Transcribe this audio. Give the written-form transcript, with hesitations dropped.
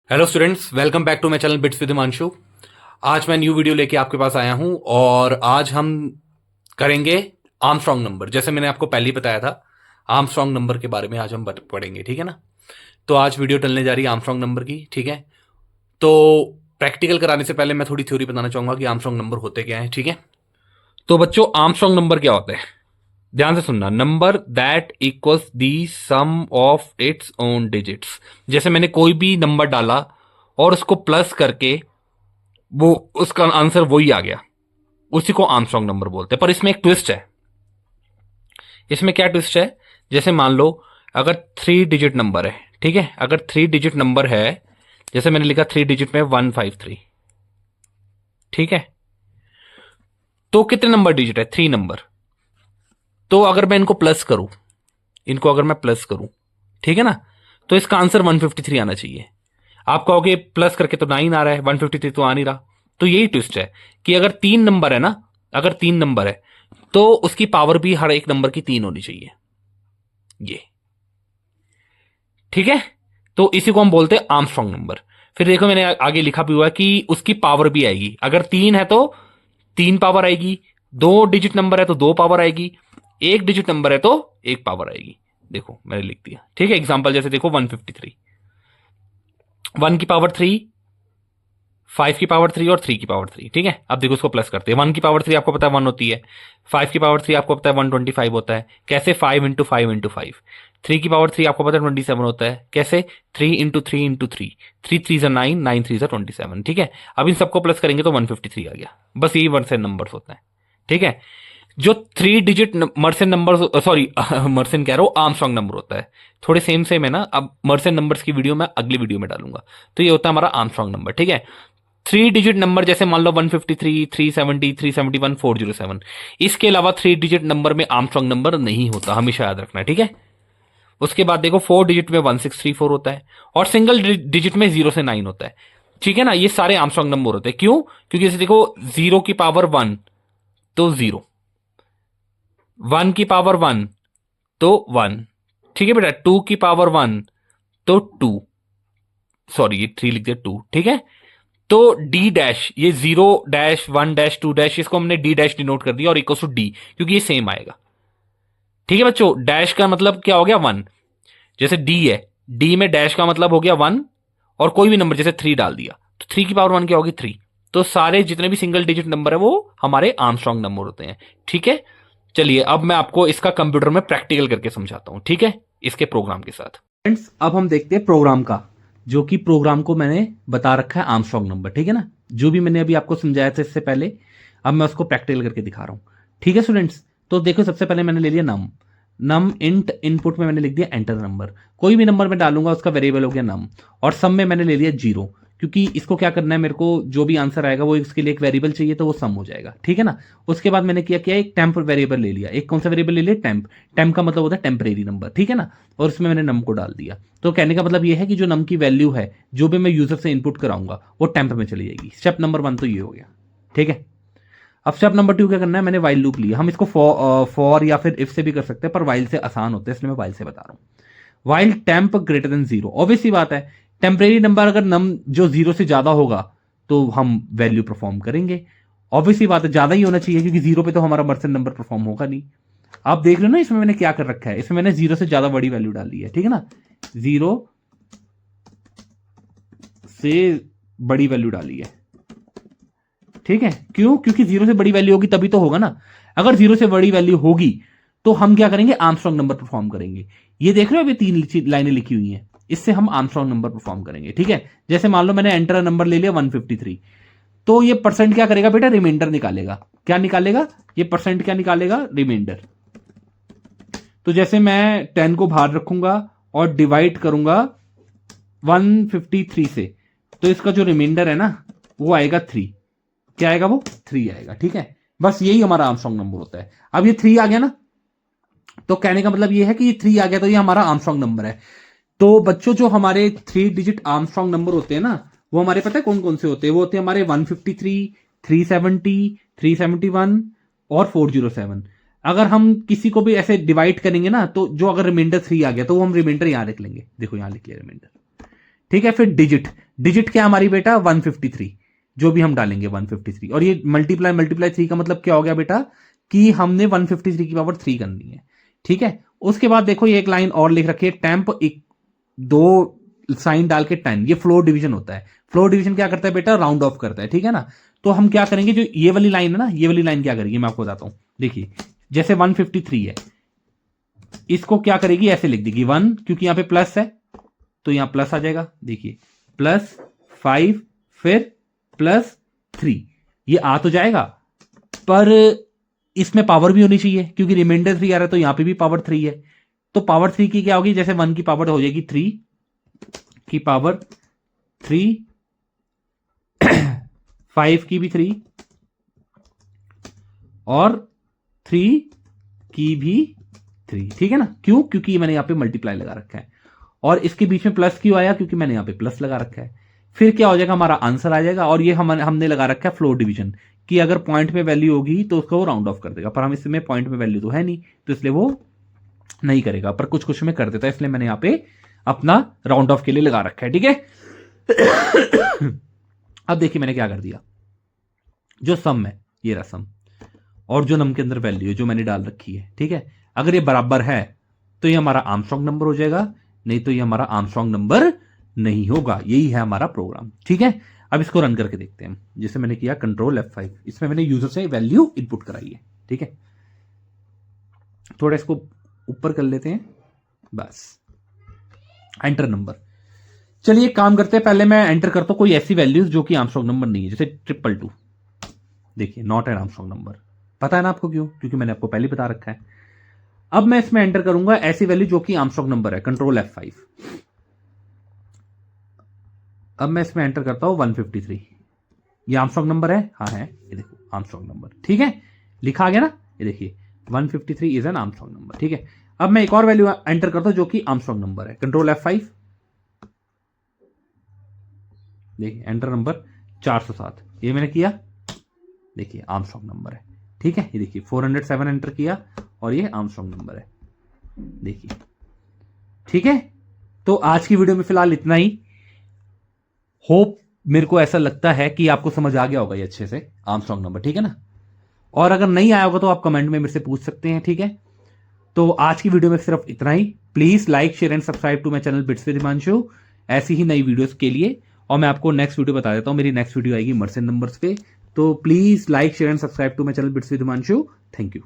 Hello students, welcome back to my channel bits with Himanshu. आज मैं new video लेके आपके पास आया हूं और आज हम करेंगे आर्मस्ट्रॉन्ग नंबर। जैसे मैंने आपको पहले ही बताया था, आर्मस्ट्रॉन्ग नंबर के बारे में आज हम पढ़ेंगे, ठीक है ना। तो आज वीडियो चलने जा रही है आर्मस्ट्रॉन्ग नंबर की, ठीक है। तो प्रैक्टिकल कराने से पहले मैं थोड़ी थ्योरी बताना चाहूंगा कि आर्मस्ट्रॉन्ग नंबर होते क्या है, ठीक है। तो बच्चों, आर्मस्ट्रॉन्ग नंबर क्या होता है, ध्यान से सुनना। Number that equals the sum of its own digits. जैसे मैंने कोई भी नंबर डाला और उसको प्लस करके वो उसका आंसर वही आ गया, उसी को आर्मस्ट्रॉन्ग नंबर बोलते हैं। पर इसमें एक ट्विस्ट है। इसमें क्या ट्विस्ट है? जैसे मान लो अगर 3 डिजिट नंबर है, ठीक है, अगर 3 डिजिट नंबर है, जैसे मैंने लिखा 3 डिजिट में 153, ठीक है। तो कितने नंबर डिजिट है? 3 नंबर। तो अगर मैं इनको प्लस करूं, इनको अगर मैं प्लस करूं, ठीक है ना, तो इसका आंसर 153 आना चाहिए। आप कहोगे प्लस करके तो 9 आ रहा है, 153 तो आ नहीं रहा। तो यही ट्विस्ट है कि अगर 3 नंबर है ना, अगर 3 नंबर है तो उसकी पावर भी हर एक नंबर की 3 होनी चाहिए, ये, ठीक है। तो इसी को हम बोलते हैं आर्मस्ट्रॉन्ग नंबर। फिर देखो मैंने आगे लिखा भी हुआ है कि उसकी पावर भी आएगी। अगर 3 है तो 3 पावर आएगी, 2 डिजिट नंबर है तो 2 पावर आएगी, 1 डिजिट नंबर है तो 1 पावर आएगी। देखो मैंने लिख दिया, ठीक है। एग्जाम्पल जैसे देखो 153, 1 की पावर 3, 5 की पावर 3 और 3 की पावर 3, ठीक है। अब देखो उसको प्लस करते हैं। 1 की पावर 3 आपको पता है 1 होती है, 5 की पावर 3 आपको पता है 125 होता है। कैसे? 5 इंटू 5 इंटू 5। 3 की पावर 3 आपको पता है 27 होता है। कैसे? 3 इंटू 3 इंटू 3। 3 3 9, 9 3 27, ठीक है। अब इन सबको प्लस करेंगे तो 153 आ गया। बस यही वर्सेन नंबर होता है, ठीक है। जो 3 डिजिट मर्सन नंबर, सॉरी मर्सन कह रहा हूं, आर्मस्ट्रॉन्ग नंबर होता है। थोड़े सेम सेम है ना। अब मर्सन नंबर्स की वीडियो मैं अगली वीडियो में डालूंगा। तो ये होता है हमारा आर्मस्ट्रॉन्ग नंबर, ठीक है। 3 डिजिट नंबर जैसे मान लो 153, 370, 371, 407। इसके अलावा 3 डिजिट नंबर में आर्मस्ट्रॉन्ग नंबर नहीं होता, हमेशा याद रखना, ठीक है। उसके बाद देखो 4 डिजिट में 1634 होता है और सिंगल डिजिट में 0 से 9 होता है, ठीक है ना। ये सारे आर्मस्ट्रॉन्ग नंबर होते हैं। क्यों? क्योंकि जैसे देखो 0 की पावर 1 तो 0, 1 की पावर 1 तो 1, ठीक है बेटा। 2 की पावर 1 तो 2, सॉरी ये 3 लिख दिया, 2, ठीक है। तो डी डैश, ये 0 डैश 1 डैश 2 डैश, इसको हमने डी डैश डिनोट कर दिया और इक्वल टू डी, क्योंकि ये सेम आएगा, ठीक है बच्चों। डैश का मतलब क्या हो गया? 1। जैसे डी है, डी में डैश का मतलब हो गया 1 और कोई भी नंबर जैसे 3 डाल दिया तो 3 की पावर 1 क्या होगी? 3। तो सारे जितने भी सिंगल डिजिट नंबर है वो हमारे आर्मस्ट्रॉन्ग नंबर होते हैं, ठीक है। चलिए अब मैं आपको इसका कंप्यूटर में प्रैक्टिकल करके समझाता हूं, ठीक है, इसके प्रोग्राम के साथ। फ्रेंड्स, अब हम देखते हैं प्रोग्राम का, जो कि प्रोग्राम को मैंने बता रखा है आर्मस्ट्रॉन्ग नंबर, ठीक है ना। जो भी मैंने अभी आपको समझाया था इससे पहले, अब मैं उसको प्रैक्टिकल करके दिखा रहा हूं, ठीक है स्टूडेंट्स। तो देखो सबसे पहले मैंने ले लिया नम। नम इंट इनपुट में मैंने लिख दिया एंटर नंबर। कोई भी नंबर मैं डालूंगा उसका वेरिएबल हो गया नम। और सम में मैंने ले लिया 0, क्योंकि इसको क्या करना है, मेरे को जो भी आंसर आएगा वो इसके लिए एक वेरिएबल चाहिए, तो वो सम हो जाएगा, ठीक है ना। उसके बाद मैंने किया एक टेम्प वेरिएबल ले लिया। एक कौन सा वेरिएबल ले लिया? टेम्प। टेम्प का मतलब होता है टेम्परेरी नंबर, ठीक है ना। और उसमें मैंने नम को डाल दिया। तो कहने का मतलब ये है कि जो नम की वैल्यू है, जो भी मैं यूजर से इनपुट कराऊंगा, वो टेम्प में चली जाएगी। स्टेप नंबर 1 तो ये हो गया, ठीक है। अब स्टेप नंबर 2 क्या करना है, मैंने वाइल लूप लिया। हम इसको फॉर या फिर इफ से भी कर सकते हैं, पर वाइल से आसान होता है, इसलिए मैं वाइल से बता रहा हूं। While temp greater than 0, obvious सी बात है, टेम्परेरी नंबर अगर नम जो 0 से ज्यादा होगा तो हम वैल्यू परफॉर्म करेंगे। ऑब्वियस सी बात है, ज्यादा ही होना चाहिए, क्योंकि 0 पे तो हमारा मर्चेंट नंबर परफॉर्म होगा नहीं। आप देख रहे हो ना, इसमें मैंने क्या कर रखा है, इसमें मैंने 0 से ज्यादा बड़ी वैल्यू डाल दी है, ठीक है ना। 0 से बड़ी वैल्यू डाली है, ठीक है। क्यों? क्योंकि 0 से बड़ी वैल्यू होगी तभी तो होगा ना। अगर 0 से बड़ी वैल्यू होगी तो हम क्या करेंगे? आर्मस्ट्रॉन्ग नंबर परफॉर्म करेंगे। ये देख रहे हो अभी 3 लाइनें लिखी हुई हैं, इससे हम आर्मस्ट्रॉन्ग नंबर परफॉर्म करेंगे, ठीक है। जैसे मान लो मैंने एंटर नंबर ले लिया 153, तो ये परसेंट क्या करेगा बेटा? रिमाइंडर निकालेगा। क्या निकालेगा? ये परसेंट क्या निकालेगा? रिमाइंडर। तो जैसे मैं 10 को बाहर रखूंगा और डिवाइड करूंगा 153 से, तो इसका जो रिमाइंडर है ना वो आएगा 3। क्या आएगा? वो 3 आएगा, ठीक है। बस यही हमारा आर्मस्ट्रॉन्ग नंबर होता है। अब ये 3 आ गया ना, तो कहने का मतलब ये है कि ये 3 आ गया तो ये हमारा आर्मस्ट्रॉन्ग नंबर है। तो बच्चों, जो हमारे 3 डिजिट आर्मस्ट्रॉन्ग नंबर होते हैं ना, वो हमारे पता है कौन कौन से होते हैं? वो होते हैं हमारे 153, 370, 371 और 407। अगर हम किसी को भी ऐसे डिवाइड करेंगे ना, तो जो अगर रिमाइंडर 3 आ गया तो वो हम रिमाइंडर यहां लिख लेंगे। देखो यहां लिख लिया रिमाइंडर, ठीक है। फिर डिजिट, डिजिट क्या हमारी बेटा 153, जो भी हम डालेंगे 153, और ये मल्टीप्लाई मल्टीप्लाई 3 का मतलब क्या हो गया बेटा कि हमने 153 की पावर 3 करनी है। ठीक है, उसके बाद देखो ये एक लाइन और लिख रखी है, टेम्प दो साइन डाल के 10, ये फ्लोर डिवीजन होता है। फ्लोर डिवीजन क्या करता है बेटा, राउंड ऑफ करता है। ठीक है ना, तो हम क्या करेंगे, जो ये वाली लाइन है ना, ये वाली लाइन क्या करेगी मैं आपको बताता हूं। देखिए जैसे 153 है, इसको क्या करेगी, ऐसे लिख देगी 1, क्योंकि यहां पे प्लस है तो यहां प्लस आ जाएगा। देखिए +5 फिर +3, ये आ तो जाएगा, पर इसमें पावर भी होनी चाहिए क्योंकि रिमाइंडर 3 आ रहा है, तो यहां पे भी पावर 3 है। तो पावर 3 की क्या होगी, जैसे 1 की पावर हो जाएगी 3 की पावर 3, 5 की भी 3 और 3 की भी 3। ठीक है ना, क्यों, क्योंकि मैंने यहां पे मल्टीप्लाई लगा रखा है, और इसके बीच में प्लस क्यों आया, क्योंकि मैंने यहां पे प्लस लगा रखा है। फिर क्या हो जाएगा, हमारा आंसर आ जाएगा, और ये हमने लगा रखा है फ्लोर डिवीजन कि अगर पॉइंट पे वैल्यू होगी तो उसको वो राउंड ऑफ कर देगा, पर हम इसमें पॉइंट में वैल्यू तो है नहीं, तो इसलिए वो नहीं करेगा, पर कुछ कुछ में कर देता है, इसलिए मैंने यहां पे अपना राउंड ऑफ के लिए लगा रखा है। ठीक है, अब देखिए मैंने क्या कर दिया, जो सम है ये रहा सम, और जो नम के अंदर वैल्यू है जो मैंने डाल रखी है। ठीक है, अगर ये बराबर है तो ये हमारा आर्मस्ट्रांग नंबर हो जाएगा, नहीं तो ये हमारा आर्मस्ट्रांग नंबर नहीं होगा। यही है हमारा प्रोग्राम। ठीक है, अब इसको रन करके देखते हैं। जैसे मैंने किया कंट्रोल F5, इसमें मैंने यूजर से वैल्यू इनपुट कराई है। ठीक है, थोड़ा इसको ऊपर कर लेते हैं, बस एंटर नंबर। चलिए काम करते हैं, पहले मैं एंटर करता हूं कोई ऐसी वैल्यूज जो कि आर्मस्ट्रांग नंबर नहीं है, जैसे 222। देखिए नॉट एन आर्मस्ट्रांग नंबर, पता है ना आपको क्यों, क्योंकि मैंने आपको पहले बता रखा है। अब मैं इसमें एंटर करूंगा ऐसी वैल्यू जो कि आर्मस्ट्रांग नंबर है, कंट्रोल F5। अब मैं इसमें एंटर करता हूं 153, ये आर्मस्ट्रांग नंबर है, हाँ है, ये देखो आर्मस्ट्रांग नंबर। ठीक है, लिखा गया ना, ये देखिए 153 इज एन आर्मस्ट्रांग नंबर। ठीक है, अब मैं एक और वैल्यू एंटर करता हूं जो कि आर्मस्ट्रांग नंबर है, कंट्रोल F5। देखिए एंटर नंबर 407, ये मैंने किया, देखिए आर्मस्ट्रांग नंबर है। ठीक है, ये देखिए 407 एंटर किया और ये आर्मस्ट्रांग नंबर है, देखिए। ठीक है, तो आज की वीडियो में फिलहाल इतना ही। होप, मेरे को ऐसा लगता है कि आपको समझ आ गया होगा ये अच्छे से आर्मस्ट्रांग नंबर। ठीक है ना, और अगर नहीं आया होगा तो आप कमेंट में मेरे से पूछ सकते हैं। ठीक है, तो आज की वीडियो में सिर्फ इतना ही। Please like share and subscribe to my channel bits with Himanshu, ऐसी ही नई वीडियोस के लिए। और मैं आपको नेक्स्ट वीडियो बता देता हूं, मेरी नेक्स्ट वीडियो आएगी मर्चेंट नंबर्स पे। तो please like share and subscribe to my channel bits with Himanshu. Thank you.